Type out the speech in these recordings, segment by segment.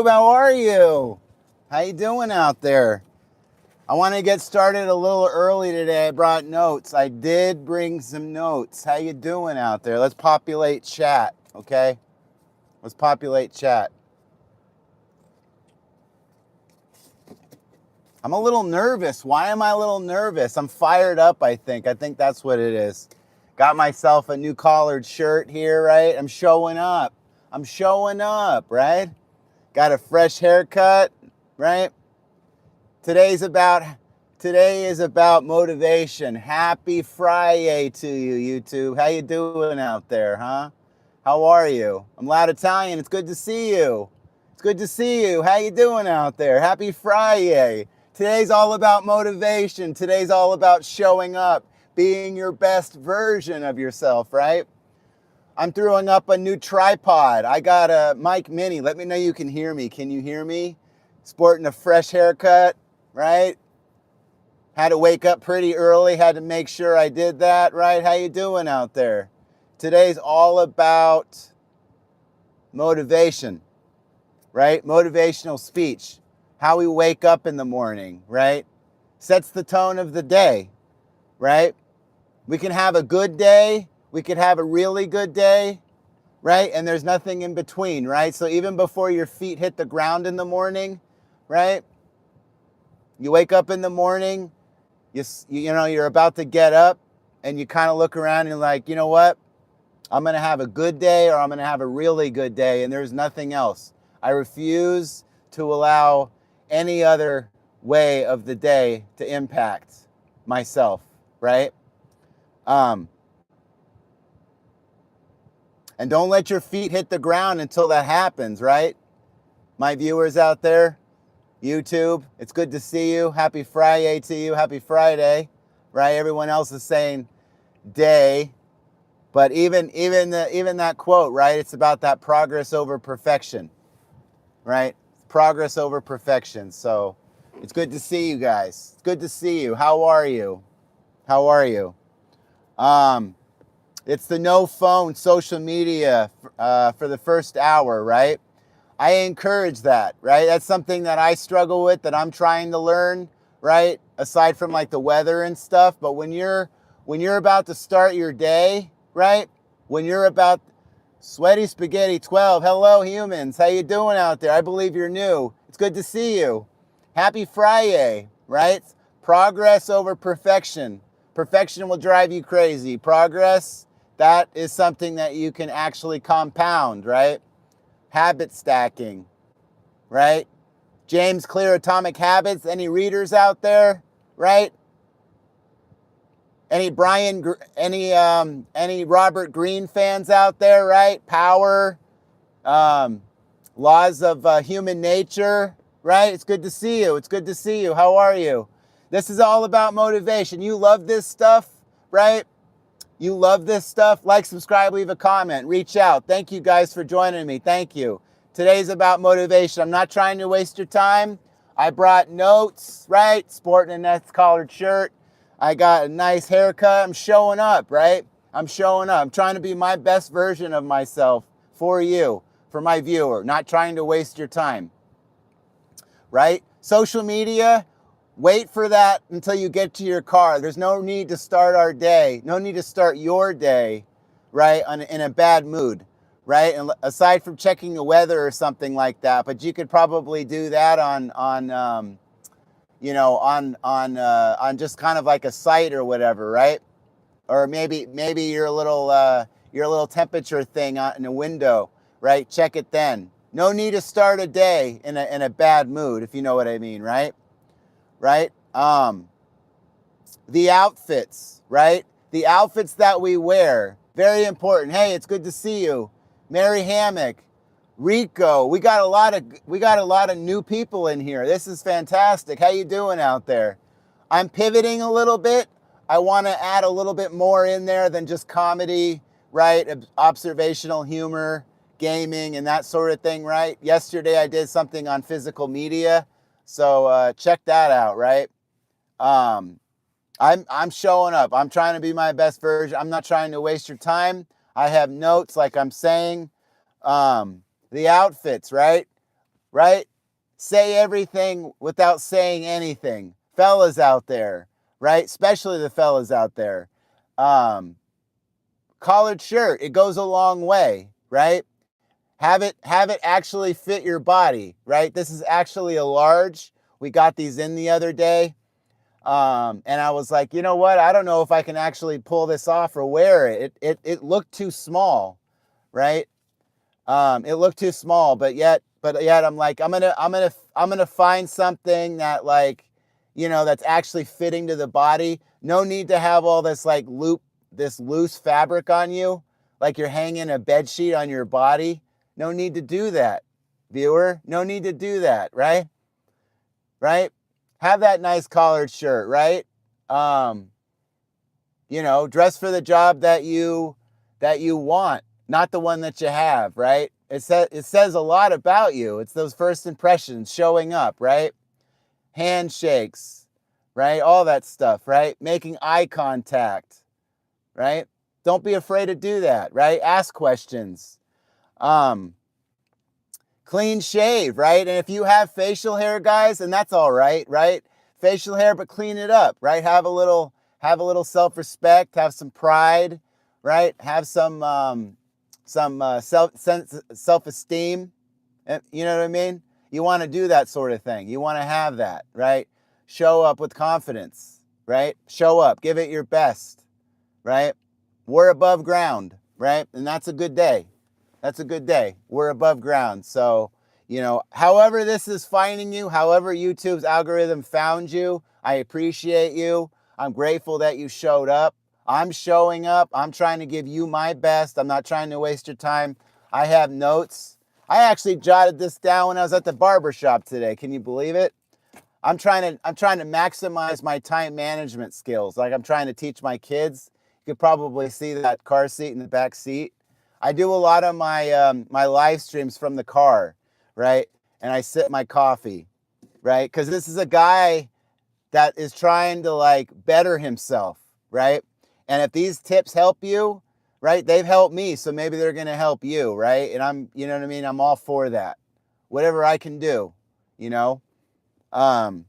How are you? How you doing out there? I want to get started a little early today. I brought notes. I did bring some notes. How you doing out there? Let's populate chat, okay? Let's populate chat. I'm a little nervous. Why am I a little nervous? I'm fired up, I think. I think that's what it is. Got myself a new collared shirt here, right? I'm showing up. I'm showing up, right? Got a fresh haircut, right? Today is about motivation. Happy FriYay to you, YouTube. How you doing out there, huh? How are you? I'm Loud Italian. It's good to see you. It's good to see you. How you doing out there? Happy FriYay. Today's all about motivation. Today's all about showing up, being your best version of yourself, right? I'm throwing up a new tripod. I got a mic mini. Let me know you can hear me. Can you hear me? Sporting a fresh haircut, right? Had to wake up pretty early. Had to make sure I did that, right? How you doing out there? Today's all about motivation, right? Motivational speech. How we wake up in the morning, right? Sets the tone of the day, right? We can have a good day. We could have a really good day, right? And there's nothing in between, right? So even before your feet hit the ground in the morning, right? You wake up in the morning, you know, you're about to get up and you kind of look around and you're like, you know what? I'm going to have a good day or I'm going to have a really good day and there's nothing else. I refuse to allow any other way of the day to impact myself, right? And don't let your feet hit the ground until that happens, right? My viewers out there, YouTube, it's good to see you. Happy FriYay to you. Happy Friday, right? Everyone else is saying day, but even that quote, right? It's about that progress over perfection, right? Progress over perfection. So it's good to see you guys. It's good to see you. How are you? How are you? It's the no phone social media for the first hour, right? I encourage that, right? That's something that I struggle with, that I'm trying to learn, right? Aside from like the weather and stuff. But when you're about to start your day, right? When you're about Sweaty Spaghetti 12, hello humans, how you doing out there? I believe you're new. It's good to see you. Happy FriYay, right? Progress over perfection. Perfection will drive you crazy. Progress, that is something that you can actually compound, right? Habit stacking, right? James Clear, Atomic Habits. Any readers out there, right? Any any Robert Greene fans out there, right? Power, laws of human nature, right? It's good to see you. It's good to see you. How are you? This is all about motivation. You love this stuff, right? You love this stuff? Like, subscribe, leave a comment, reach out. Thank you guys for joining me. Thank you. Today's about motivation. I'm not trying to waste your time. I brought notes, right? Sporting a nice collared shirt. I got a nice haircut. I'm showing up, right? I'm showing up. I'm trying to be my best version of myself for you, for my viewer. Not trying to waste your time, right? Social media, wait for that until you get to your car. There's no need to start our day, no need to start your day, right, in a bad mood, right? And aside from checking the weather or something like that, but you could probably do that on just kind of like a site or whatever, right? Or maybe your little temperature thing in a window, right? Check it then. No need to start a day in a bad mood, if you know what I mean, right? Right? The outfits, right? The outfits that we wear, very important. Hey, it's good to see you. Mary Hammock, Rico, we got a lot of new people in here. This is fantastic. How you doing out there? I'm pivoting a little bit. I want to add a little bit more in there than just comedy, right? Observational humor, gaming, and that sort of thing, right? Yesterday I did something on physical media. So check that out, right? I'm showing up. I'm trying to be my best version. I'm not trying to waste your time. I have notes, like I'm saying. The outfits, right? right? Say everything without saying anything. Fellas out there, right? Especially the fellas out there. Um, Collared shirt, it goes a long way, right? Have it actually fit your body, right? This is actually a large. We got these in the other day. And I was like, you know what? I don't know if I can actually pull this off or wear it. It looked too small, right? It looked too small, but yet I'm like, I'm gonna find something that, like, that's actually fitting to the body. No need to have all this like this loose fabric on you, like you're hanging a bed sheet on your body. No need to do that, viewer. No need to do that, right? Right? Have that nice collared shirt, right? Um, dress for the job that you want, not the one that you have, right? It says a lot about you. It's those first impressions showing up, right? Handshakes, right? All that stuff, right? Making eye contact, right? Don't be afraid to do that, right? Ask questions. Um, Clean shave, right? And if you have facial hair, guys, and that's all right, right? Facial hair, but clean it up, right? Have a little self-respect, have some pride, right? Have some self-esteem. You know what I mean? You want to do that sort of thing. You want to have that, right? Show up with confidence, right? Show up, give it your best, right? We're above ground, right? And that's a good day. That's a good day. We're above ground. So, however this is finding you, however YouTube's algorithm found you, I appreciate you. I'm grateful that you showed up. I'm showing up. I'm trying to give you my best. I'm not trying to waste your time. I have notes. I actually jotted this down when I was at the barber shop today. Can you believe it? I'm trying to maximize my time management skills. Like, I'm trying to teach my kids. You could probably see that car seat in the back seat. I do a lot of my live streams from the car, right? And I sip my coffee, right? Because this is a guy that is trying to, like, better himself, right? And if these tips help you, right, they've helped me, so maybe they're gonna help you, right? And you know what I mean? I'm all for that. Whatever I can do, you know. Um,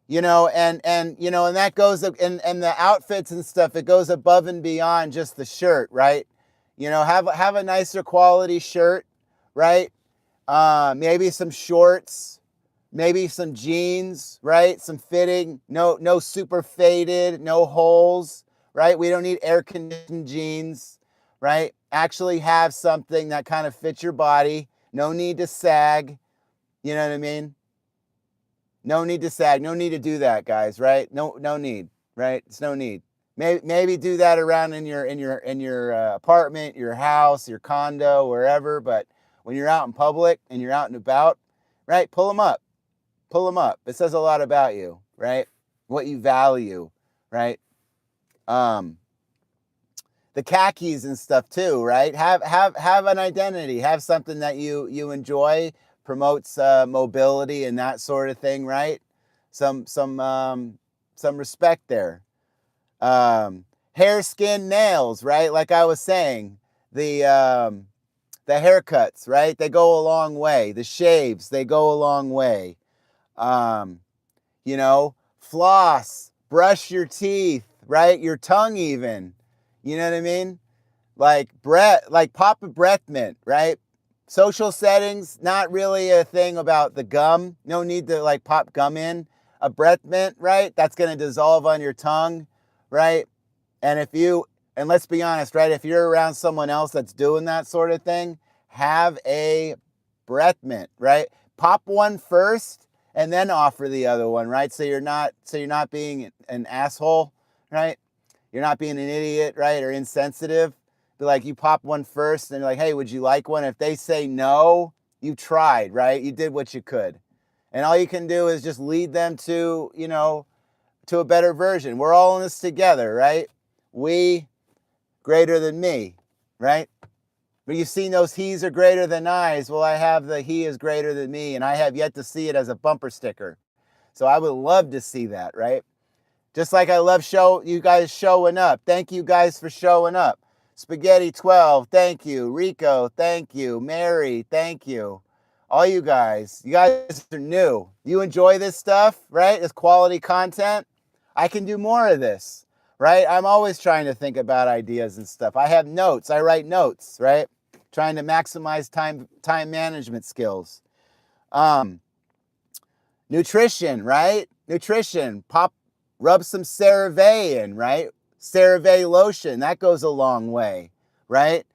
and that goes, and the outfits and stuff, it goes above and beyond just the shirt, right? Have a nicer quality shirt, right? Maybe some shorts, maybe some jeans, right? Some fitting, no super faded, no holes, right? We don't need air conditioned jeans, right? Actually have something that kind of fits your body. No need to sag. You know what I mean? No need to sag. No need to do that, guys. Right? No need. Right? It's no need. Maybe do that around in your apartment, your house, your condo, wherever. But when you're out in public and you're out and about, right? Pull them up. Pull them up. It says a lot about you, right? What you value, right? The khakis and stuff too, right? Have an identity. Have something that you enjoy, promotes mobility and that sort of thing, right? Some respect there. Hair, skin, nails, right? Like I was saying, the haircuts, right? They go a long way. The shaves, they go a long way. Um, Floss, brush your teeth, right? Your tongue even. You know what I mean? Like pop a breath mint, right? Social settings, not really a thing about the gum. No need to like pop gum in. A breath mint, right? That's going to dissolve on your tongue, right? And let's be honest, right? If you're around someone else that's doing that sort of thing, have a breath mint, right? Pop one first and then offer the other one, right? So you're not being an asshole, right? You're not being an idiot, right? Or insensitive. Be like, you pop one first and you're like, hey, would you like one? If they say no, you tried, right? You did what you could. And all you can do is just lead them to a better version. We're all in this together, right? We greater than me, right? But you've seen those he's are greater than I's. Well, I have the he is greater than me, and I have yet to see it as a bumper sticker. So I would love to see that, right? Just like I love you guys showing up. Thank you guys for showing up. Spaghetti 12, thank you. Rico, thank you. Mary, thank you. All you guys are new. You enjoy this stuff, right? This quality content. I can do more of this, right? I'm always trying to think about ideas and stuff. I have notes. I write notes, right? Trying to maximize time management skills. Nutrition, right? Nutrition. Rub some CeraVe in, right? CeraVe lotion, that goes a long way, right?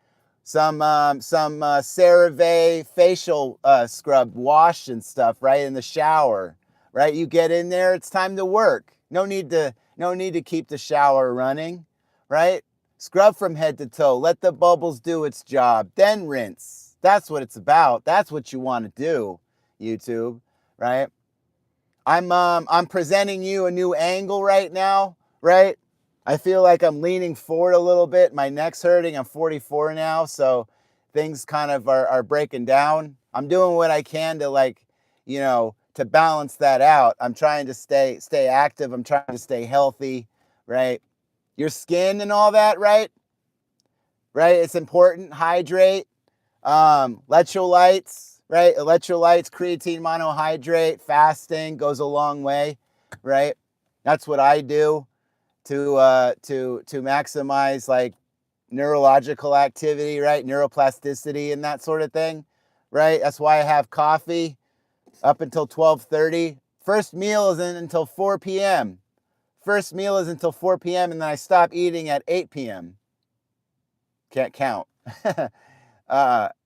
Some CeraVe facial scrub wash and stuff, right? In the shower, right? You get in there, it's time to work. No need to keep the shower running, right? Scrub from head to toe. Let the bubbles do its job. Then rinse. That's what it's about. That's what you want to do, YouTube, right? I'm presenting you a new angle right now, right? I feel like I'm leaning forward a little bit. My neck's hurting. I'm 44 now, so things kind of are breaking down. I'm doing what I can to, like, to balance that out. I'm trying to stay active. I'm trying to stay healthy, right? Your skin and all that, right? Right? It's important. Hydrate. Electrolytes, right? Electrolytes, creatine monohydrate, fasting goes a long way, right? That's what I do to maximize, like, neurological activity, right? Neuroplasticity and that sort of thing, right? That's why I have coffee up until 12:30. First meal isn't until 4 p.m. First meal is until 4 p.m. and then I stop eating at 8 p.m. Can't count.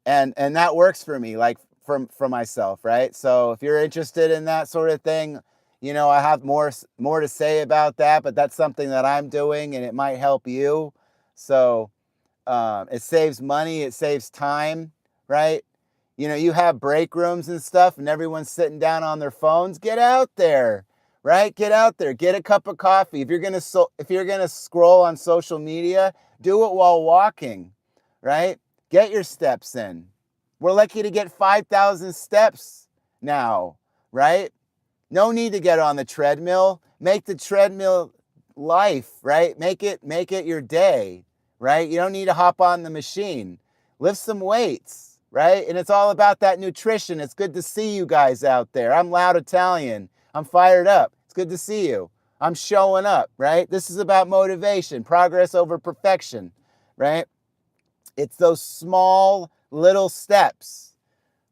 And that works for me, like, for myself, right? So if you're interested in that sort of thing, I have more to say about that, but that's something that I'm doing and it might help you. So it saves money, it saves time, right? You have break rooms and stuff and everyone's sitting down on their phones. Get out there, right? Get out there, get a cup of coffee. If you're gonna scroll on social media, do it while walking, right? Get your steps in. We're lucky to get 5,000 steps now, right? No need to get on the treadmill. Make the treadmill life, right? Make it your day, right? You don't need to hop on the machine. Lift some weights, right? And it's all about that nutrition. It's good to see you guys out there. I'm Loud Italian. I'm fired up. It's good to see you. I'm showing up, right? This is about motivation, progress over perfection, right? It's those small little steps,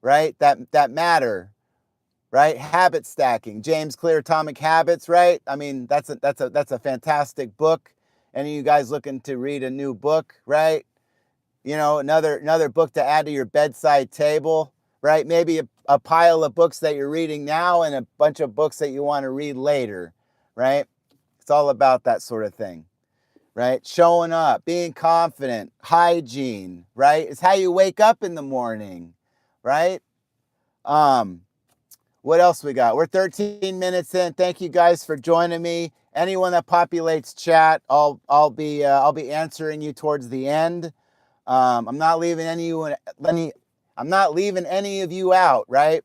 right? That matter, right? Habit stacking, James Clear, Atomic Habits, right? I mean, that's a fantastic book. Any of you guys looking to read a new book, right? Another book to add to your bedside table, right? Maybe a pile of books that you're reading now and a bunch of books that you want to read later, right? It's all about that sort of thing, right? Showing up, being confident, hygiene, right? It's how you wake up in the morning, right? What else we got? We're 13 minutes in. Thank you guys for joining me. Anyone that populates chat, I'll be answering you towards the end. I'm not leaving any of you out, right?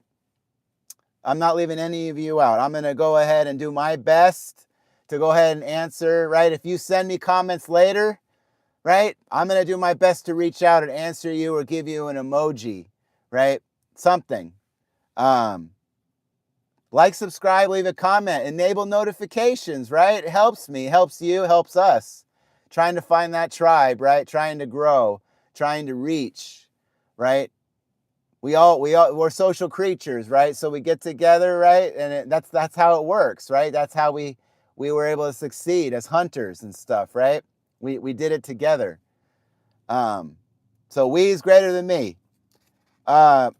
I'm not leaving any of you out. I'm going to go ahead and do my best to go ahead and answer, right? If you send me comments later, right, I'm going to do my best to reach out and answer you or give you an emoji, right? Something. Like, subscribe, leave a comment, enable notifications, right? It helps me, helps you, helps us. Trying to find that tribe, right? Trying to grow, trying to reach, right? We're social creatures, right? So we get together, right? And that's how it works, right? That's how we were able to succeed as hunters and stuff, right? We did it together. So we is greater than me. You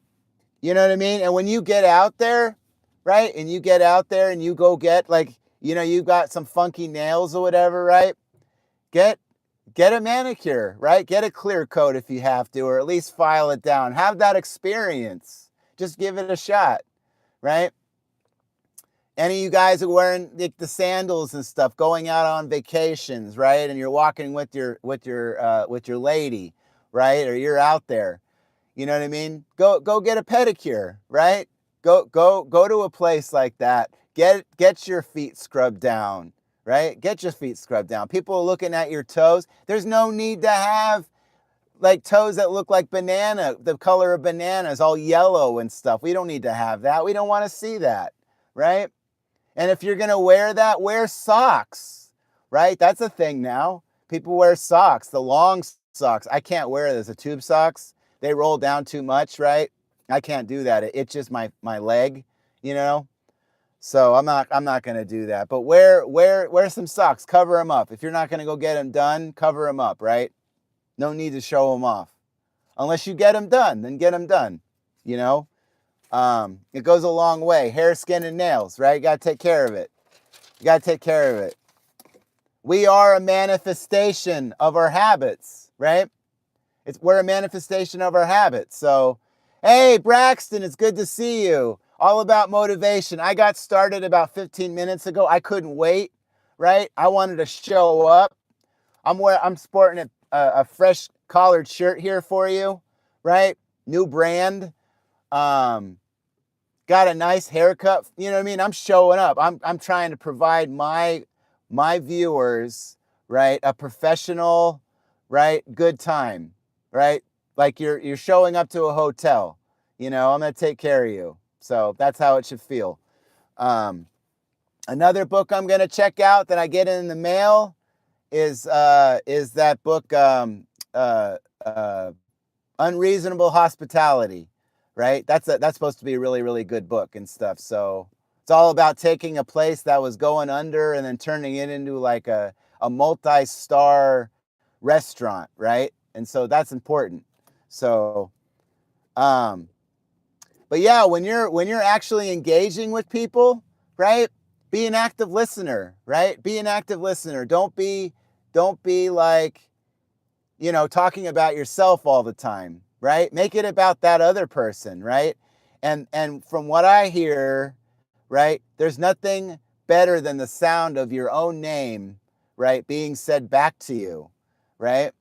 know what I mean? And when you get out there, right? And you get out there and you go get, like, you got some funky nails or whatever, right? Get a manicure, right? Get a clear coat if you have to, or at least file it down. Have that experience. Just give it a shot, right? Any of you guys are wearing the sandals and stuff, going out on vacations, right? And you're walking with your lady, right? Or you're out there. You know what I mean? Go get a pedicure, right? Go to a place like that. Get your feet scrubbed down, right? Get your feet scrubbed down. People are looking at your toes. There's no need to have like toes that look like banana, the color of bananas, all yellow and stuff. We don't need to have that. We don't want to see that, right? And if you're going to wear that, wear socks, right? That's a thing now. People wear socks, the long socks. I can't wear those, the tube socks. They roll down too much, right? I can't do that. It itches my leg, you know? So I'm not going to do that. But wear some socks, cover them up. If you're not going to go get them done, cover them up, right? No need to show them off. Unless you get them done, then get them done, you know? It goes a long way. Hair, skin, and nails, right? You got to take care of it. You got to take care of it. We are a manifestation of our habits, right? We're a manifestation of our habits. So, hey, Braxton, it's good to see you. All about motivation. I got started about 15 minutes ago. I couldn't wait, right? I wanted to show up. I'm sporting a fresh collared shirt here for you, right? New brand. Got a nice haircut. You know what I mean? I'm showing up. I'm trying to provide my viewers, right, a professional, right, good time, right? Like you're showing up to a hotel. You know, I'm gonna take care of you. So that's how it should feel. Another book I'm gonna check out that I get in the mail is that book, Unreasonable Hospitality, right? That's supposed to be a really, really good book and stuff. So it's all about taking a place that was going under and then turning it into like a multi-star restaurant, right? And so that's important. So, but yeah, when you're actually engaging with people, right? Be an active listener, right? Be an active listener. Don't be like, you know, talking about yourself all the time, right? Make it about that other person, right? And from what I hear, right, there's nothing better than the sound of your own name, right, being said back to you, right?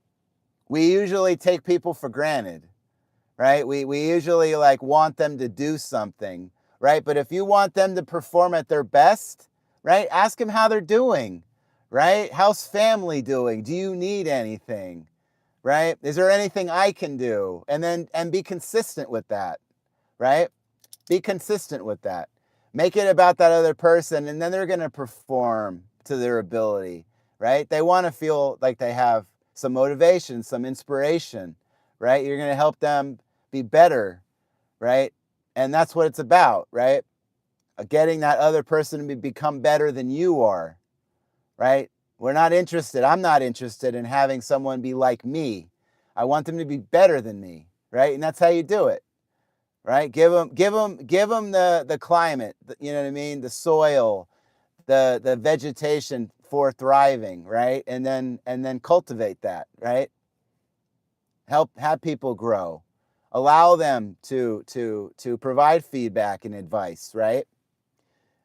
We usually take people for granted, right? We usually like want them to do something, right? But if you want them to perform at their best, right, ask them how they're doing, right? How's family doing? Do you need anything? Right? Is there anything I can do? And be consistent with that, right? Be consistent with that. Make it about that other person, and then they're going to perform to their ability, right? They want to feel like they have some motivation, some inspiration, right? You're going to help them be better, right? And that's what it's about, right? Getting that other person to become better than you are, right? I'm not interested in having someone be like me. I want them to be better than me, right? And that's how you do it, right? Give them the climate, you know what I mean? The soil, the vegetation for thriving, right? And then cultivate that, right? Have people grow. Allow them to provide feedback and advice, right?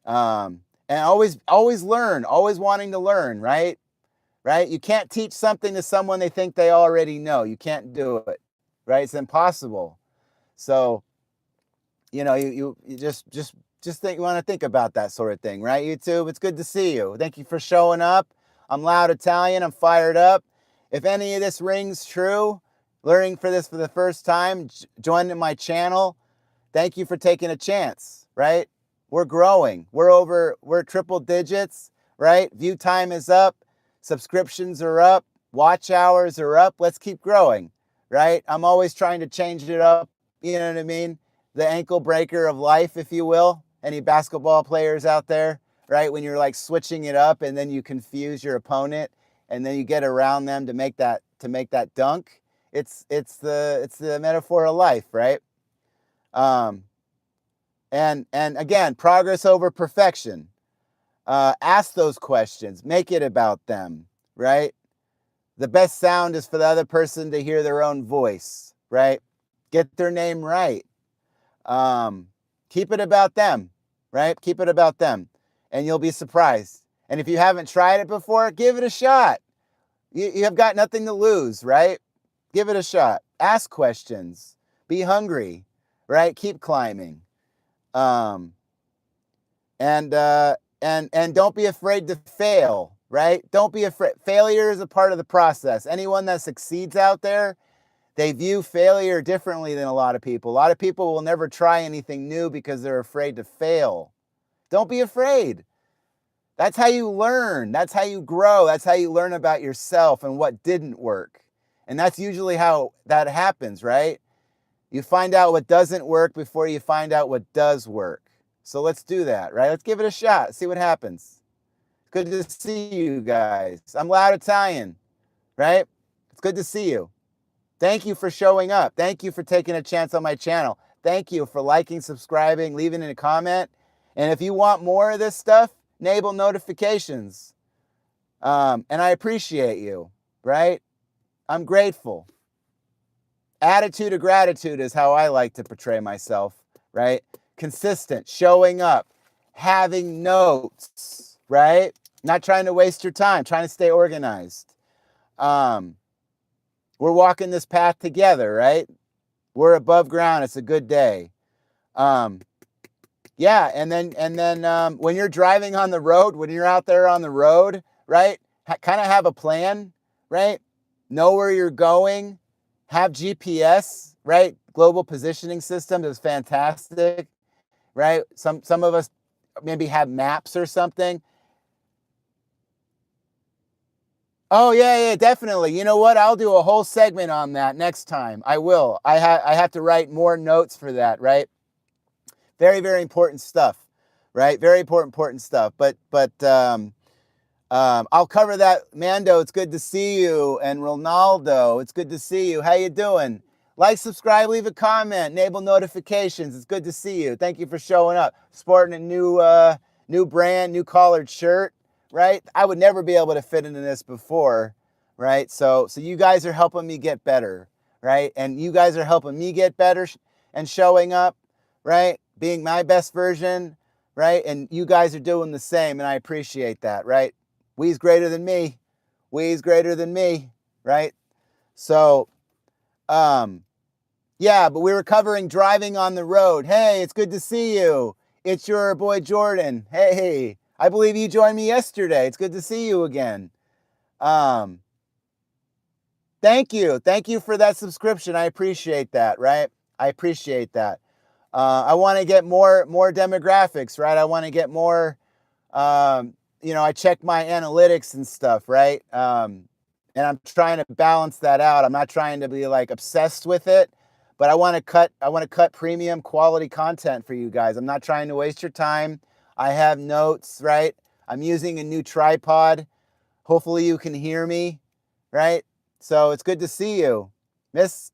And always learn, always wanting to learn, right? Right? You can't teach something to someone they think they already know. You can't do it, right? It's impossible. So, you know, you just think, you want to think about that sort of thing, right? YouTube, it's good to see you. Thank you for showing up. I'm Loud Italian. I'm fired up. If any of this rings true, learning for this for the first time, joining my channel, thank you for taking a chance, right? We're growing. We're triple digits, right? View time is up. Subscriptions are up. Watch hours are up. Let's keep growing, right? I'm always trying to change it up. You know what I mean? The ankle breaker of life, if you will. Any basketball players out there, right? When you're like switching it up and then you confuse your opponent and then you get around them to make that dunk. It's the metaphor of life, right? And again, progress over perfection. Ask those questions. Make it about them, right? The best sound is for the other person to hear their own voice, right? Get their name right. Keep it about them, right? Keep it about them, and you'll be surprised. And if you haven't tried it before, give it a shot. You have got nothing to lose, right? Give it a shot. Ask questions. Be hungry, right? Keep climbing. And don't be afraid to fail, right? Don't be afraid. Failure is a part of the process. Anyone that succeeds out there, They view failure differently than a lot of people. A lot of people will never try anything new because they're afraid to fail. Don't be afraid. That's how you learn. That's how you grow. That's how you learn about yourself and what didn't work. And that's usually how that happens, right? You find out what doesn't work before you find out what does work. So let's do that, right? Let's give it a shot, see what happens. Good to see you guys. I'm Loud Italian, right? It's good to see you. Thank you for showing up. Thank you for taking a chance on my channel. Thank you for liking, subscribing, leaving a comment. And if you want more of this stuff, enable notifications. And I appreciate you, right? I'm grateful. Attitude of gratitude is how I like to portray myself, right? Consistent, showing up, having notes, right? Not trying to waste your time, trying to stay organized. We're walking this path together, right? We're above ground. It's a good day. Yeah, and then when you're driving on the road, when you're out there on the road, right? Kind of have a plan, right? Know where you're going. Have GPS, right? Global positioning system is fantastic, right? Some of us maybe have maps or something. Oh yeah, definitely. You know what? I'll do a whole segment on that next time. I will. I have to write more notes for that, right? Very, very important stuff, right? Very important stuff. But I'll cover that. Mando, it's good to see you. And Ronaldo, it's good to see you. How you doing? Like, subscribe, leave a comment, enable notifications. It's good to see you. Thank you for showing up. Sporting a new brand, new collared shirt, right? I would never be able to fit into this before, right? So you guys are helping me get better, right? And you guys are helping me get better and showing up, right? Being my best version, right? And you guys are doing the same, and I appreciate that, right? We's greater than me. We's greater than me, right? So, yeah, but we were covering driving on the road. Hey, it's good to see you. It's your boy Jordan. Hey, I believe you joined me yesterday. It's good to see you again. Thank you. Thank you for that subscription. I appreciate that, right? I appreciate that. I want to get more demographics, right? I want to get more, I check my analytics and stuff, right? And I'm trying to balance that out. I'm not trying to be like obsessed with it, but I want to cut premium quality content for you guys. I'm not trying to waste your time. I have notes, right? I'm using a new tripod. Hopefully you can hear me, right? So it's good to see you. Miss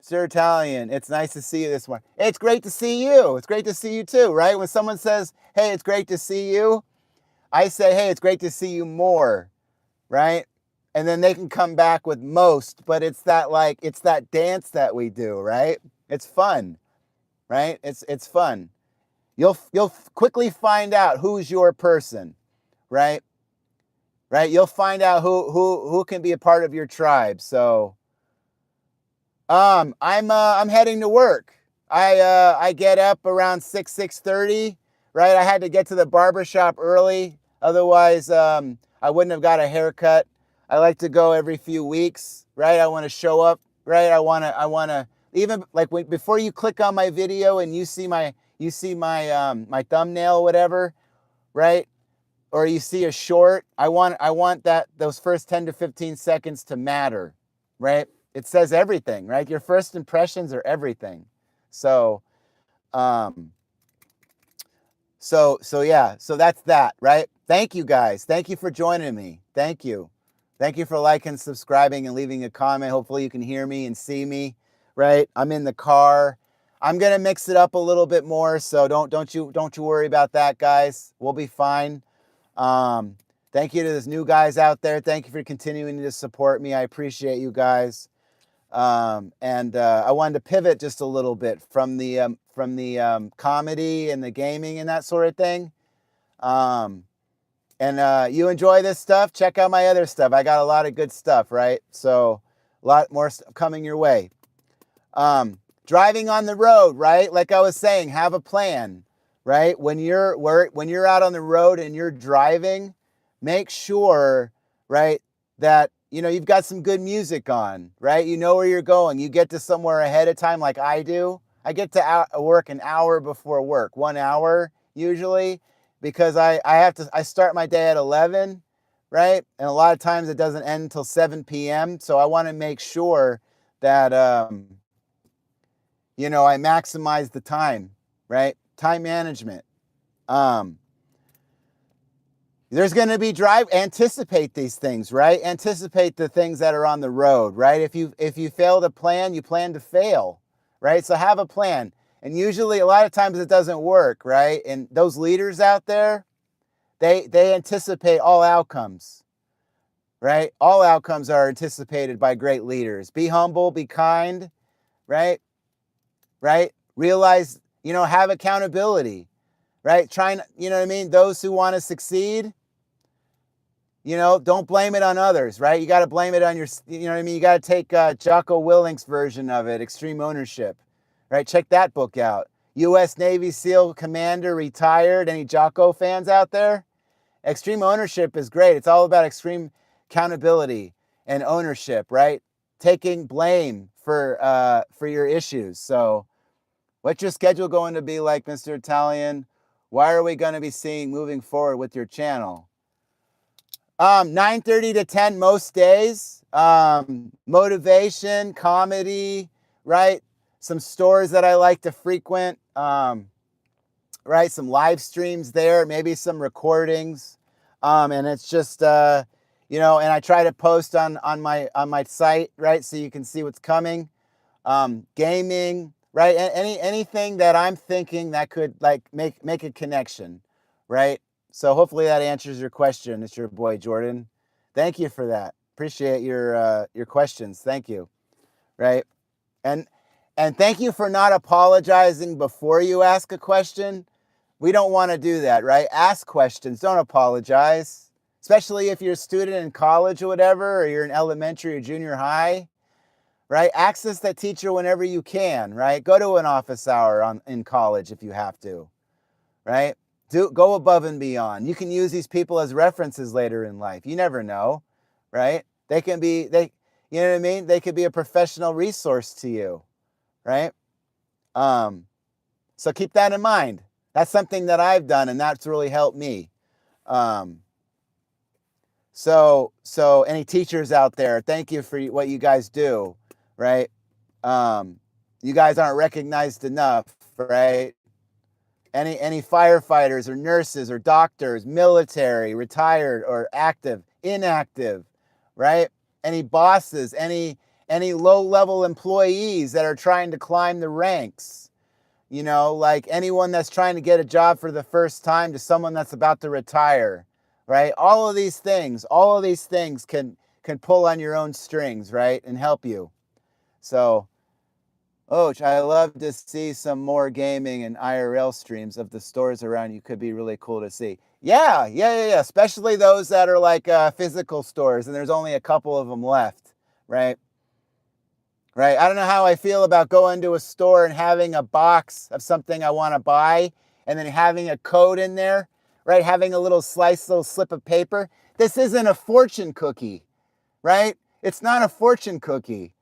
Sir Italian, it's nice to see you this morning. It's great to see you. It's great to see you too, right? When someone says, hey, it's great to see you, I say, hey, it's great to see you more, right? And then they can come back with most, but it's that dance that we do, right? It's fun, right? It's fun. You'll quickly find out who's your person, right? Right? You'll find out who can be a part of your tribe. So I'm heading to work. I get up around 6:30, right? I had to get to the barber shop early, otherwise I wouldn't have got a haircut. I like to go every few weeks, right? I want to show up, right? I want to even like before you click on my video and you see my my thumbnail, whatever, right? Or you see a short, I want that those first 10 to 15 seconds to matter, right? It says everything, right? Your first impressions are everything. So, yeah, so that's that, right? Thank you guys. Thank you for joining me. Thank you. Thank you for liking, subscribing, and leaving a comment. Hopefully you can hear me and see me, right? I'm in the car. I'm gonna mix it up a little bit more, so don't you worry about that, guys. We'll be fine. Thank you to those new guys out there. Thank you for continuing to support me. I appreciate you guys. I wanted to pivot just a little bit from the comedy and the gaming and that sort of thing. You enjoy this stuff, check out my other stuff. I got a lot of good stuff, right? So a lot more stuff coming your way. Driving on the road, right? Like I was saying, have a plan, right? When you're out on the road and you're driving, make sure, right, that you've got some good music on, right? You know where you're going. You get to somewhere ahead of time like I do. I get to work an hour before work, 1 hour usually, because I start my day at 11, right? And a lot of times it doesn't end until 7 p.m. So I want to make sure that, I maximize the time, right? Time management. There's going to be anticipate these things, right? Anticipate the things that are on the road, right? If you fail to plan, you plan to fail, right? So have a plan. And usually a lot of times it doesn't work, right? And those leaders out there, they anticipate all outcomes, right? All outcomes are anticipated by great leaders. Be humble, be kind, right? Right? Realize, have accountability, right? You know what I mean? Those who want to succeed, don't blame it on others, right? You got to blame it on you know what I mean? You got to take Jocko Willink's version of it, Extreme Ownership, right? Check that book out. U.S. Navy SEAL Commander, retired. Any Jocko fans out there? Extreme Ownership is great. It's all about extreme accountability and ownership, right? Taking blame for your issues. So what's your schedule going to be like, Mr. Italian? Why are we going to be seeing moving forward with your channel? 9:30 to 10 most days. Motivation, comedy, right? Some stores that I like to frequent, right? Some live streams there, maybe some recordings. And it's just, and I try to post on my site, right? So you can see what's coming. Gaming, right? Anything that I'm thinking that could like make a connection, right? So hopefully that answers your question. It's your boy Jordan. Thank you for that. Appreciate your questions. Thank you. Right? And thank you for not apologizing before you ask a question. We don't want to do that, right? Ask questions. Don't apologize. Especially if you're a student in college or whatever, or you're in elementary or junior high, right? Access that teacher whenever you can, right? Go to an office hour in college if you have to, right? Go above and beyond. You can use these people as references later in life. You never know, right? You know what I mean? They could be a professional resource to you, right? So keep that in mind. That's something that I've done, and that's really helped me. So any teachers out there, thank you for what you guys do, right? You guys aren't recognized enough, right? Any firefighters or nurses or doctors, military, retired or active, inactive, right? Any bosses, any low-level employees that are trying to climb the ranks, like anyone that's trying to get a job for the first time to someone that's about to retire, right? All of these things can pull on your own strings, right? And help you. So, I love to see some more gaming and IRL streams of the stores around you. Could be really cool to see. Yeah. Especially those that are like physical stores, and there's only a couple of them left, right? Right. I don't know how I feel about going to a store and having a box of something I want to buy, and then having a code in there, right? Having a little slip of paper. This isn't a fortune cookie, right? It's not a fortune cookie.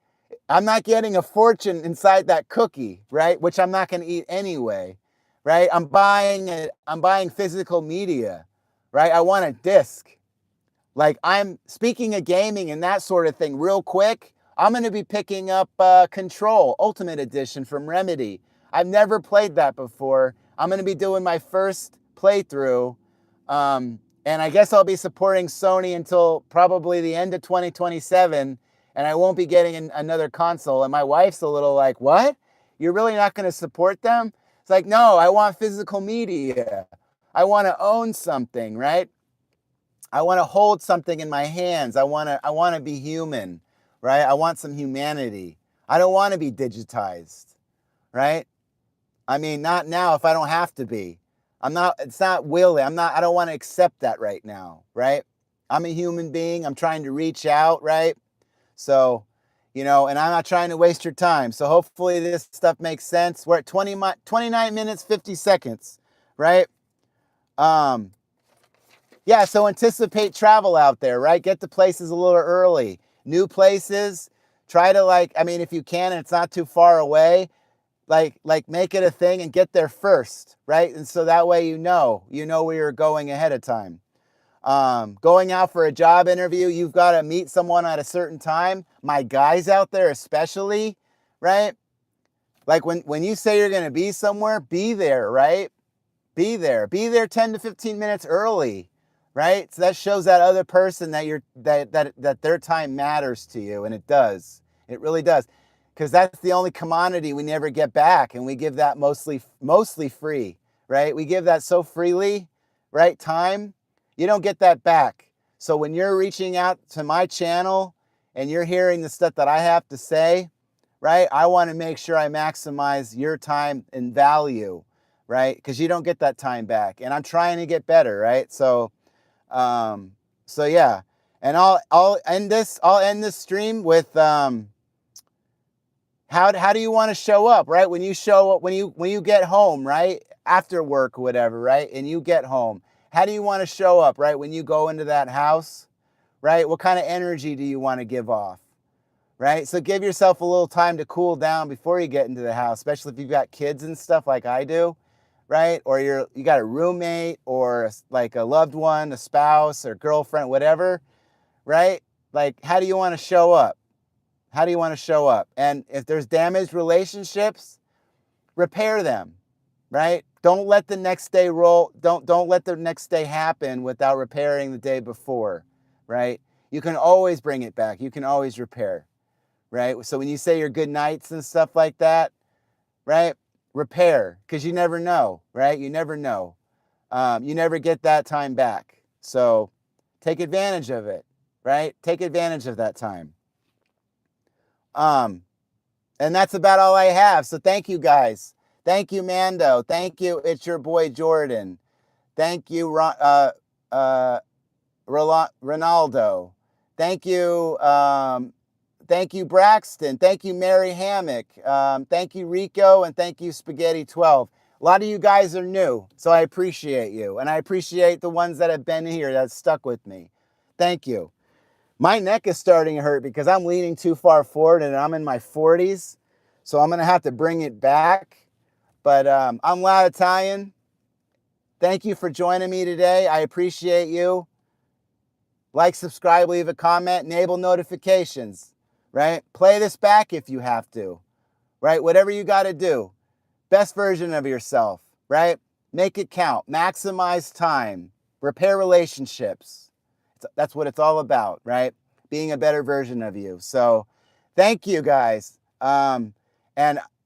I'm not getting a fortune inside that cookie, right? Which I'm not going to eat anyway, right? I'm buying physical media, right? I want a disc. Like, I'm speaking of gaming and that sort of thing real quick. I'm going to be picking up Control Ultimate Edition from Remedy. I've never played that before. I'm going to be doing my first playthrough. And I guess I'll be supporting Sony until probably the end of 2027. And I won't be getting another console. And my wife's a little like, what? You're really not going to support them? It's like, no, I want physical media. I want to own something, right? I want to hold something in my hands. I want to be human, right? I want some humanity. I don't want to be digitized, right? I mean, not now if I don't have to be. It's not willing. I don't want to accept that right now, right? I'm a human being. I'm trying to reach out, right? So, and I'm not trying to waste your time. So hopefully this stuff makes sense. We're at 29 minutes, 50 seconds, right? Yeah, so anticipate travel out there, right? Get to places a little early. New places, try to like, I mean, if you can and it's not too far away, like make it a thing and get there first, right? And so that way you know where you're going ahead of time. Going out for a job interview, you've got to meet someone at a certain time. My guys out there especially, right? Like when you say you're going to be somewhere, be there, right? Be there. Be there 10 to 15 minutes early, right? So that shows that other person that that their time matters to you, and it does. It really does. Because that's the only commodity we never get back, and we give that mostly free, right? We give that so freely, right? Time, you don't get that back. So when you're reaching out to my channel and you're hearing the stuff that I have to say, right? I want to make sure I maximize your time and value, right? Because you don't get that time back, and I'm trying to get better, right? So yeah, and I'll end this stream with how do you want to show up, right? When you show up, when you get home, right? After work or whatever, right? And you get home, how do you want to show up, right? When you go into that house, right? What kind of energy do you want to give off? Right? So give yourself a little time to cool down before you get into the house, especially if you've got kids and stuff like I do, right? Or you got a roommate or like a loved one, a spouse or girlfriend, whatever, right? Like, how do you want to show up? How do you want to show up? And if there's damaged relationships, repair them, right? Don't let the next day roll. Don't let the next day happen without repairing the day before, right? You can always bring it back. You can always repair. Right? So when you say your good nights and stuff like that, right? Repair, because you never know, right? You never know. You never get that time back. So take advantage of it, right? Take advantage of that time. And that's about all I have. So thank you guys. Thank you, Mando. Thank you. It's your boy Jordan. Thank you, Ronaldo. Thank you. Thank you, Braxton. Thank you, Mary Hammock. Thank you, Rico. And thank you, Spaghetti 12. A lot of you guys are new, so I appreciate you. And I appreciate the ones that have been here that stuck with me. Thank you. My neck is starting to hurt because I'm leaning too far forward and I'm in my 40s. So I'm going to have to bring it back. But I'm Loud Italian. Thank you for joining me today. I appreciate you. Like, subscribe, leave a comment, enable notifications. Right? Play this back if you have to, right? Whatever you got to do. Best version of yourself, right? Make it count. Maximize time. Repair relationships. That's what it's all about, right? Being a better version of you. So thank you guys. And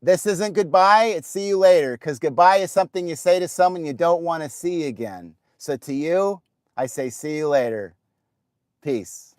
this isn't goodbye. It's see you later, because goodbye is something you say to someone you don't want to see again. So to you, I say see you later. Peace.